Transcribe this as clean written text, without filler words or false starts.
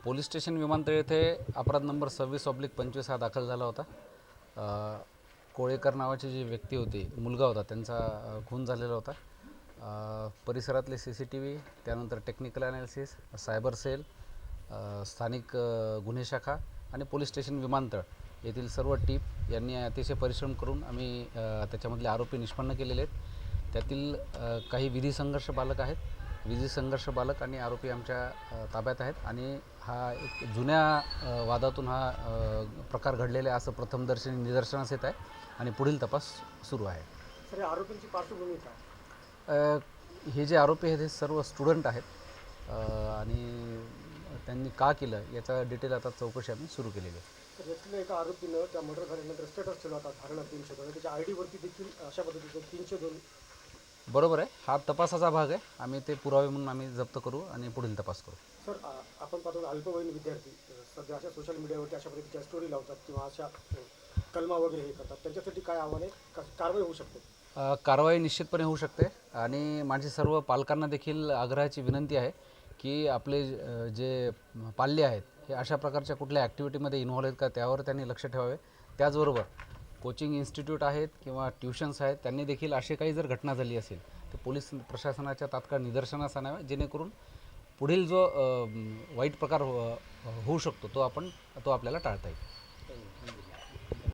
Police station विमानतळ येथे अपराध नंबर 26/25 हा दाखल झाला होता। कोळेकर नावाची जी व्यक्ती होती, मुलगा होता, त्यांचा खून झालेला होता। परिसरातले CCTV, त्यानंतर टेक्निकल ॲनालिसिस, सायबर सेल, स्थानिक गुन्हे शाखा आणि पोलीस स्टेशन विमानतळ येथील सर्व टीप यांनी अतिशय परिश्रम करून आम्ही त्याच्यामधले आरोपी निष्पन्न केलेले आहेत। त्यातील काही विधी संघर्ष बालक आहेत। विधी संघर्ष बालक आणि आरोपी आमच्या ताब्यात आहेत आणि हा एक जुन्या वादातून हा प्रकार घडलेला आहे असं प्रथमदर्शनी निदर्शनास येत आहे आणि पुढील तपास सुरू आहे। सर, आरोपींची पार्श्वभूमी काय? हे जे आरोपी आहेत हे सर्व स्टुडंट आहेत आणि त्यांनी का केलं याचा डिटेल आता चौकशी आम्ही सुरू केलेली आहे। तर यातल्या एका आरोपीनं त्या मर्डर झाल्यानंतर स्टेटस ठेवला होता धारणा 302, त्याच्या ID वरती देखील अशा पद्धतीचं 302। बरोबर आहे, हा तपासाचा भाग आहे। आम्ही ते पुरावे म्हणून आम्ही जप्त करू आणि पुढील तपास करू। सर, आपण पाहतो अल्पवयीन विद्यार्थी सध्या अशा सोशल मीडियावरती अशा पद्धतीच्या स्टोरी लावतात किंवा अशा कलमा वगैरे हे करतात, त्यांच्यासाठी काय आव्हान आहे? कारवाई होऊ शकते? कारवाई निश्चितपणे होऊ शकते आणि माझी सर्व पालकांना देखील आग्रहाची विनंती आहे की आपले जे पाल्य आहेत हे अशा प्रकारच्या कुठल्या ॲक्टिव्हिटीमध्ये इन्व्हॉल्व आहेत का त्यावर त्यांनी लक्ष ठेवावे। त्याचबरोबर कोचिंग इन्स्टिट्यूट आहेत किंवा ट्युशन्स आहेत, त्यांनी देखील अशी काही जर घटना झाली असेल तर पोलीस प्रशासनाच्या तात्काळ निदर्शनास आणावे, जेणेकरून पुढील जो वाईट प्रकार होऊ शकतो तो आपल्याला टाळता येईल।